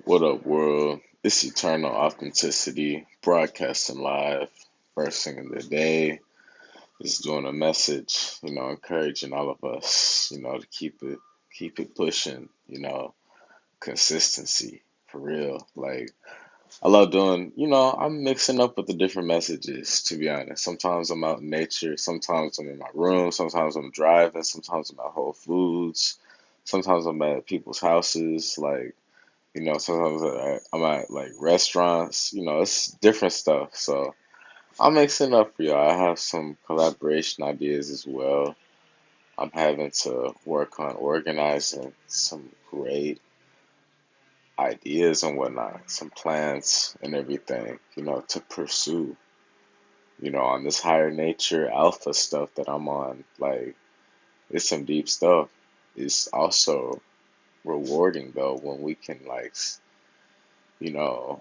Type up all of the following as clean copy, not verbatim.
What up, world? It's Eternal Authenticity, broadcasting live, first thing of the day. Just doing a message, encouraging all of us, to keep it pushing, consistency for real. Like I love doing, I'm mixing up with the different messages, to be honest. Sometimes I'm out in nature, sometimes I'm in my room, sometimes I'm driving, sometimes I'm at Whole Foods, sometimes I'm at people's houses, sometimes I'm at like restaurants, it's different stuff. So I'm mixing up for y'all. I have some collaboration ideas as well. I'm having to work on organizing some great ideas and whatnot, some plans and everything, to pursue, on this higher nature alpha stuff that I'm on. Like, it's some deep stuff. It's also rewarding though when we can you know,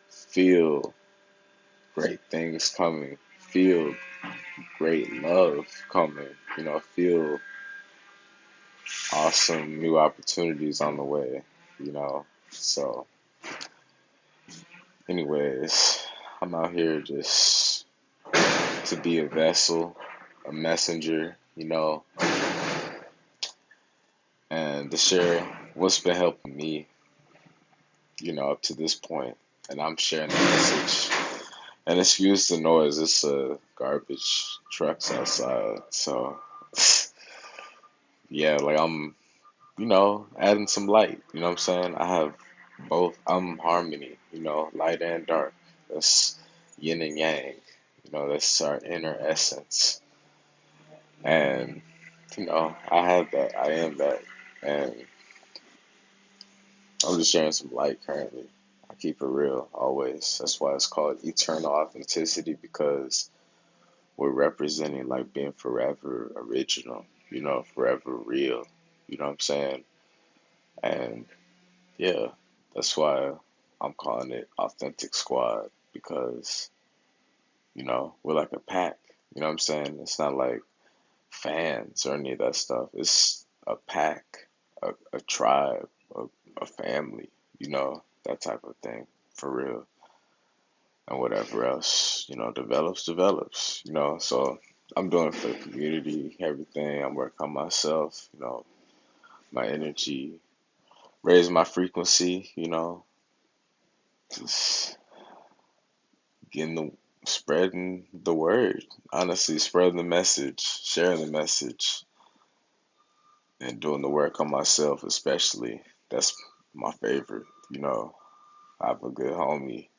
feel great things coming, feel great love coming, feel awesome new opportunities on the way, So, anyways, I'm out here just to be a vessel, a messenger, and to share what's been helping me, up to this point. And I'm sharing the message. And excuse the noise, it's garbage trucks outside. So, yeah, like adding some light. You know what I'm saying? I have both. I'm harmony, light and dark. That's yin and yang. That's our inner essence. And, I have that. I am that. And I'm just sharing some light currently. I keep it real always. That's why it's called eternal authenticity because we're representing like being forever original, forever real. You know what I'm saying? And yeah, that's why I'm calling it Authentic Squad because, we're like a pack. You know what I'm saying? It's not like fans or any of that stuff. It's a pack, a tribe, a family, that type of thing for real. And whatever else, develops, So I'm doing it for the community, everything. I'm working on myself, my energy, raise my frequency, just getting spreading the word, honestly, spreading the message, sharing the message, and doing the work on myself, especially. That's my favorite, I have a good homie,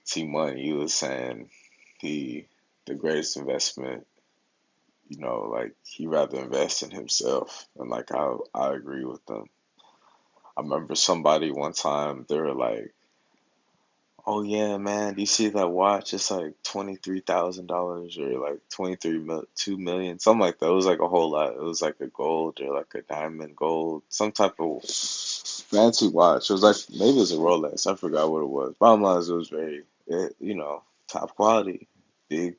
T Money. He was saying the greatest investment, like he rather invest in himself, and like I agree with them. I remember somebody one time they were like, "Oh yeah, man, do you see that watch? It's like $23,000 or like 2 million, something like that." It was like a whole lot. It was like a gold or like a diamond gold, some type of fancy watch. It was like maybe it was a Rolex. I forgot what it was. Bottom line is it was top quality, big,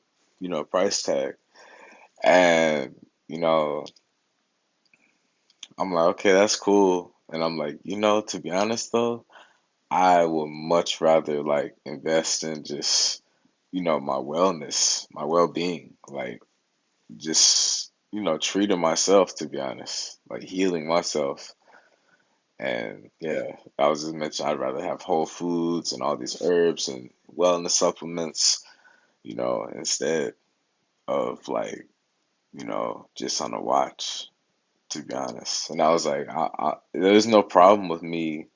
price tag. And, you know, I'm like, okay, that's cool. And I'm like, to be honest though, I would much rather like invest in just, my wellness, my well-being, like just, treating myself, to be honest, like healing myself. And yeah, I was just mentioning I'd rather have whole foods and all these herbs and wellness supplements, instead of like, just on a watch, to be honest. And I was like, there's no problem with me,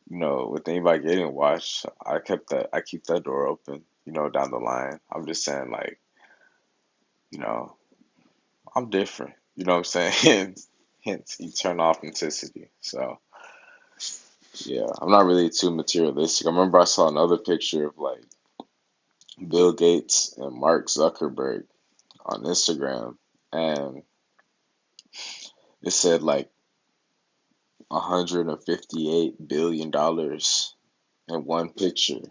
with anybody getting a watch. I keep that door open, down the line. I'm just saying, like, you know, I'm different. You know what I'm saying? Hence, eternal authenticity. So, yeah, I'm not really too materialistic. I remember I saw another picture of like Bill Gates and Mark Zuckerberg on Instagram, and it said like $158 billion in one picture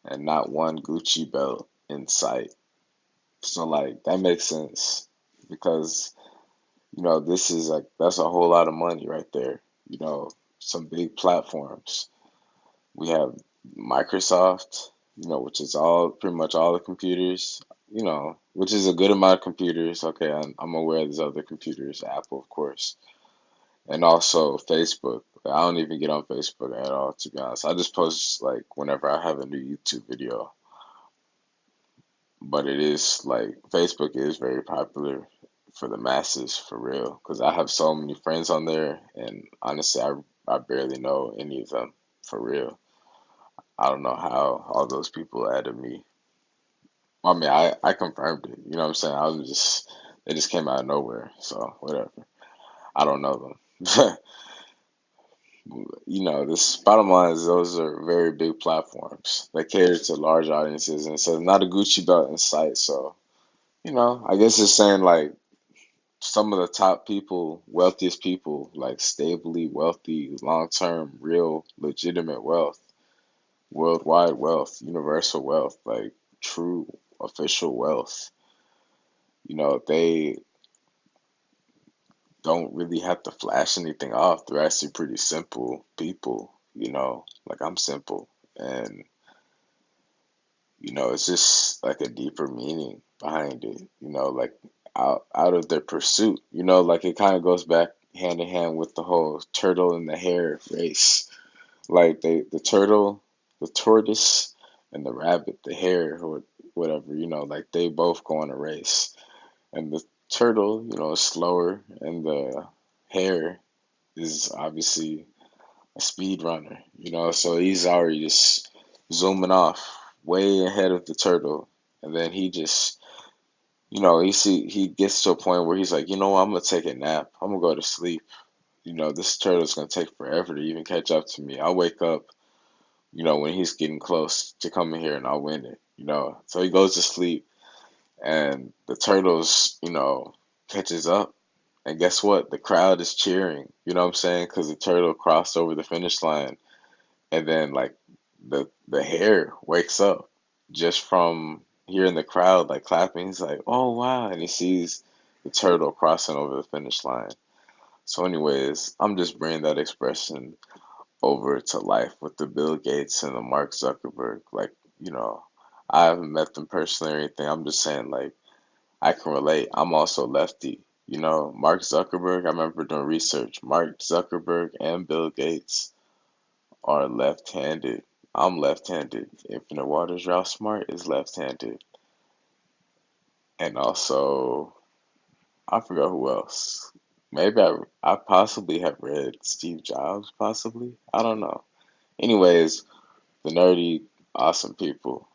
and not one Gucci belt in sight. So like that makes sense because this is like that's a whole lot of money right there. you know, some big platforms. We have Microsoft, which is all pretty much all the computers, which is a good amount of computers. Okay, I'm aware there's other computers, Apple, of course, and also Facebook. I don't even get on Facebook at all, to be honest. I just post like whenever I have a new YouTube video. But it is like Facebook is very popular for the masses for real because I have so many friends on there, and honestly, I barely know any of them for real. I don't know how all those people added me. I mean, I confirmed it. You know what I'm saying? I was just they just came out of nowhere. So whatever. I don't know them. This bottom line is those are very big platforms that cater to large audiences, and so not a Gucci belt in sight. So I guess it's saying like some of the top people, wealthiest people, like stably wealthy, long term, real, legitimate wealth, worldwide wealth, universal wealth, like true official wealth. They don't really have to flash anything off. They're actually pretty simple people, like I'm simple. And, it's just like a deeper meaning behind it, like out of their pursuit, like it kind of goes back hand in hand with the whole turtle and the hare race. Like the turtle, the tortoise, and the rabbit, the hare, or whatever, like they both go on a race. And the turtle, is slower, and the hare is obviously a speed runner, so he's already just zooming off way ahead of the turtle. And then he just, he gets to a point where he's like, I'm gonna take a nap. I'm gonna go to sleep. This turtle's gonna take forever to even catch up to me. I'll wake up, when he's getting close to coming here and I'll win it, So he goes to sleep and the turtles, catches up. And guess what? The crowd is cheering, you know what I'm saying? Because the turtle crossed over the finish line. And then like the hare wakes up just from hearing the crowd like clapping. He's like, "Oh wow!" And he sees the turtle crossing over the finish line. So, anyways, I'm just bringing that expression over to life with the Bill Gates and the Mark Zuckerberg. Like, I haven't met them personally or anything. I'm just saying like I can relate. I'm also lefty. Mark Zuckerberg. I remember doing research. Mark Zuckerberg and Bill Gates are left-handed. I'm left-handed. Infinite Waters Ralph Smart is left-handed. And also, I forgot who else. Maybe I possibly have read Steve Jobs, possibly. I don't know. Anyways, the nerdy, awesome people,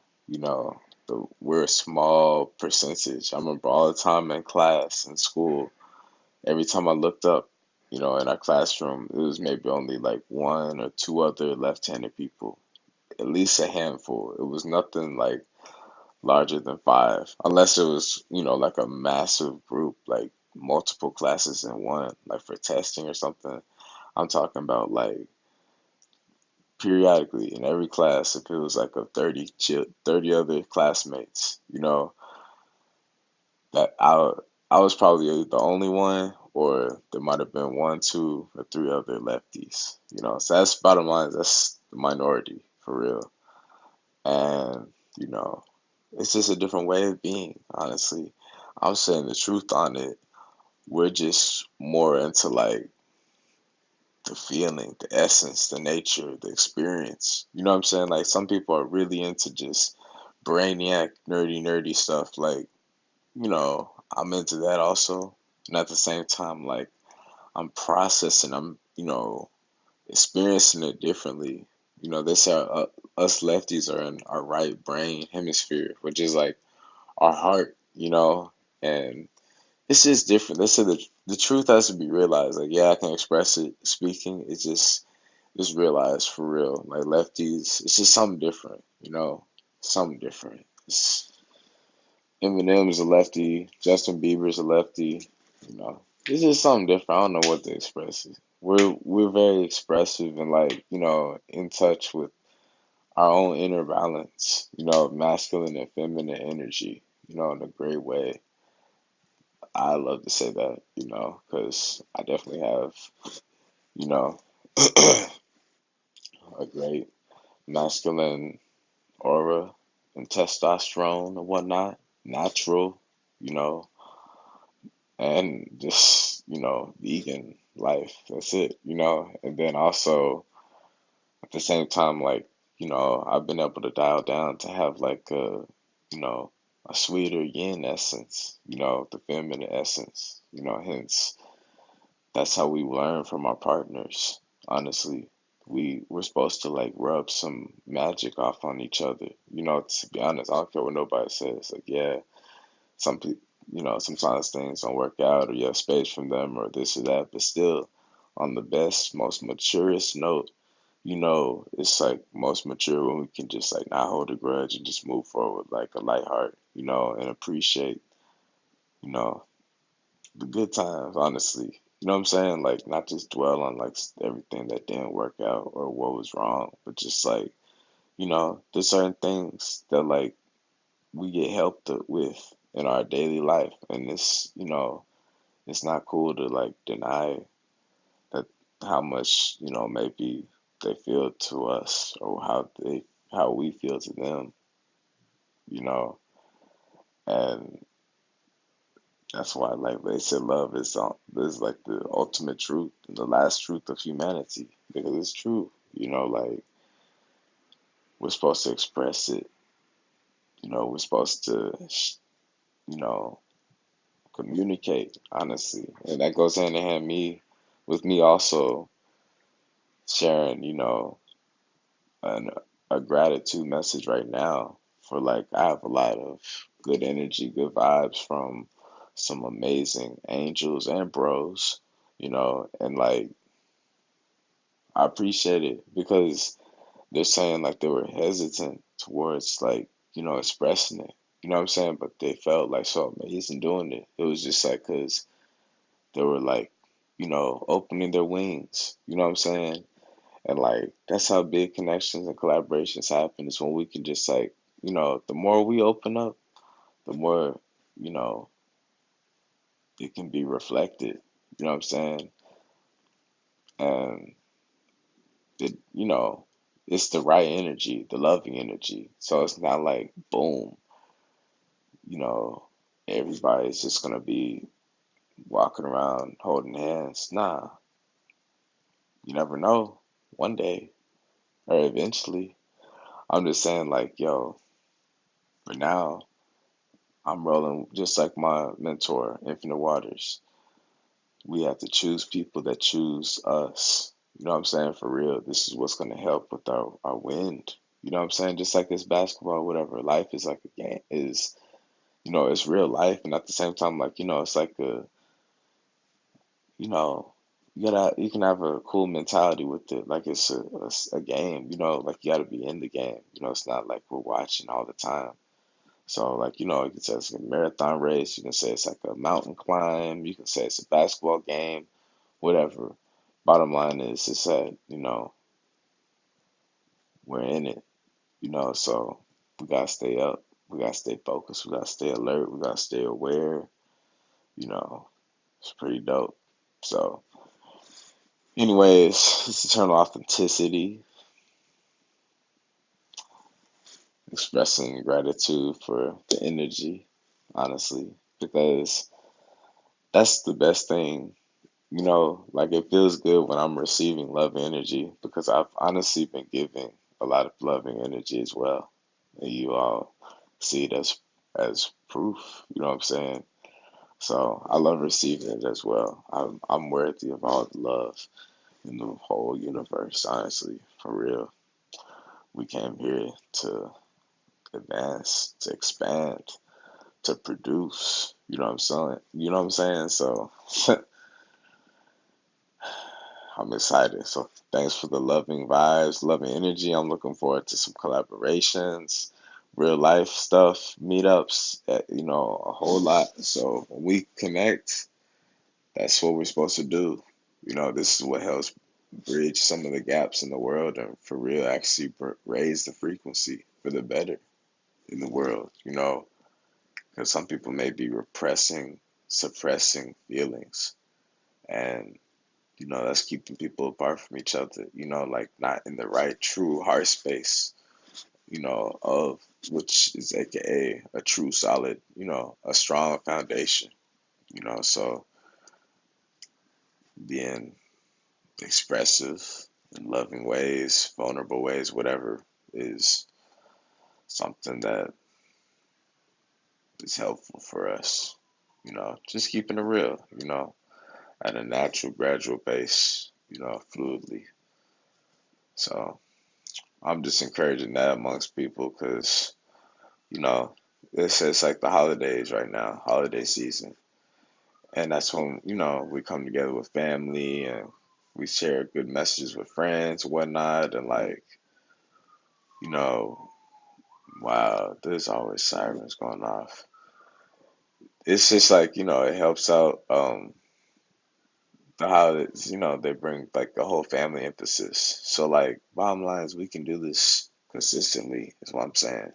we're a small percentage. I remember all the time in class, in school, every time I looked up, in our classroom, it was maybe only like one or two other left-handed people, at least a handful. It was nothing like larger than five, unless it was, like a massive group, like multiple classes in one, like for testing or something. I'm talking about like periodically in every class, if it was like a 30 other classmates, that I was probably the only one, or there might have been one, two, or three other lefties, So that's bottom line, that's the minority for real. And, you know, it's just a different way of being, honestly. I'm saying the truth on it. We're just more into like the feeling, the essence, the nature, the experience. You know what I'm saying? Like some people are really into just brainiac, nerdy stuff. Like, I'm into that also. And at the same time, like I'm processing, I'm, experiencing it differently. This us lefties are in our right brain hemisphere, which is like our heart, and it's just different. The truth has to be realized. Like, yeah, I can express it speaking. It's just realized for real. Like lefties, it's just something different, something different. Eminem's a lefty, Justin Bieber's a lefty, It's just something different. I don't know what to express. We're very expressive and like, in touch with our own inner balance, masculine and feminine energy, in a great way. I love to say that, because I definitely have. you know, a great masculine aura and testosterone and whatnot, natural, you know, and just, vegan life. That's it, and then also at the same time, like, I've been able to dial down to have like you know, a sweeter yin essence, the feminine essence, hence that's how we learn from our partners. Honestly, we're supposed to like rub some magic off on each other. To be honest, I don't care what nobody says. Like, yeah, some people, sometimes things don't work out, or you have space from them, or this or that. But still, on the best, most maturest note, it's like most mature when we can just like not hold a grudge and just move forward like a light heart, and appreciate, you know, the good times, honestly. You know what I'm saying? Like, not just dwell on like everything that didn't work out or what was wrong, but just like, there's certain things that like we get helped with in our daily life, and it's not cool to like deny that how much, maybe they feel to us or how we feel to them, you know, and that's why, like they said, love is like the ultimate truth and the last truth of humanity because it's true. Like we're supposed to express it. We're supposed to, you know, communicate honestly, and that goes hand in hand with me also sharing, an, a gratitude message right now for like I have a lot of good energy, good vibes from some amazing angels and bros, and like I appreciate it because they're saying like they were hesitant towards like, expressing it. You know what I'm saying? But they felt like so amazing doing it. It was just like because they were like, opening their wings. You know what I'm saying? And like that's how big connections and collaborations happen is when we can just like, the more we open up, the more, you know, it can be reflected. You know what I'm saying? And it's the right energy, the loving energy. So it's not like boom, you know, everybody's just gonna be walking around holding hands. Nah, you never know. One day or eventually. I'm just saying like, yo, for now, I'm rolling just like my mentor, Infinite Waters. We have to choose people that choose us. You know what I'm saying? For real. This is what's gonna help with our wind. You know what I'm saying? Just like this basketball, whatever. Life is like a game is it's real life and at the same time, like, it's like you know, you can have a cool mentality with it. Like it's a game, like you gotta be in the game. It's not like we're watching all the time. So like, you can say it's a marathon race, you can say it's like a mountain climb, you can say it's a basketball game, whatever. Bottom line is it's that, we're in it, so we gotta stay up, we gotta stay focused, we gotta stay alert, we gotta stay aware, you know, it's pretty dope. So anyways, it's eternal authenticity, expressing gratitude for the energy, honestly, because that's the best thing. Like it feels good when I'm receiving love energy because I've honestly been giving a lot of loving energy as well. And you all see it as proof, you know what I'm saying? So I love receiving it as well. I'm worthy of all the love in the whole universe, honestly, for real. We came here to advance, to expand, to produce. You know what I'm saying? You know what I'm saying? So I'm excited. So thanks for the loving vibes, loving energy. I'm looking forward to some collaborations, real life stuff, meetups, a whole lot. So when we connect, that's what we're supposed to do. This is what helps bridge some of the gaps in the world and for real actually raise the frequency for the better in the world, because some people may be repressing, suppressing feelings. And That's keeping people apart from each other, like not in the right true heart space, of which is AKA a true solid, a strong foundation, so being expressive in loving ways, vulnerable ways, whatever is something that is helpful for us, just keeping it real, at a natural, gradual pace, fluidly. So I'm just encouraging that amongst people because, you know, it's like the holidays right now, holiday season. And that's when, we come together with family and we share good messages with friends and whatnot. And like, you know, wow, there's always sirens going off. It's just like, it helps out the holidays, they bring like the whole family emphasis. So like bottom line is we can do this consistently, is what I'm saying.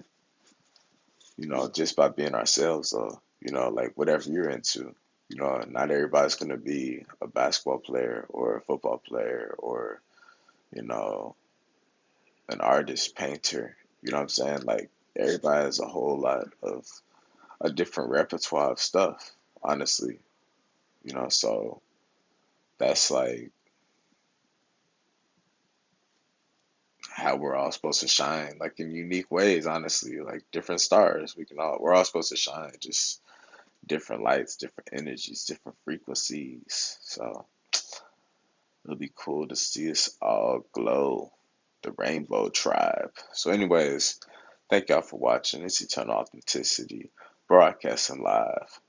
Just by being ourselves though, like whatever you're into. Not everybody's gonna be a basketball player or a football player or, you know, an artist, painter. You know what I'm saying? Like everybody has a whole lot of a different repertoire of stuff, honestly. So that's like how we're all supposed to shine, like in unique ways, honestly, like different stars. We're all supposed to shine, just different lights, different energies, different frequencies. So it'll be cool to see us all glow, the rainbow tribe. So, anyways, thank y'all for watching. It's Eternal Authenticity, broadcasting live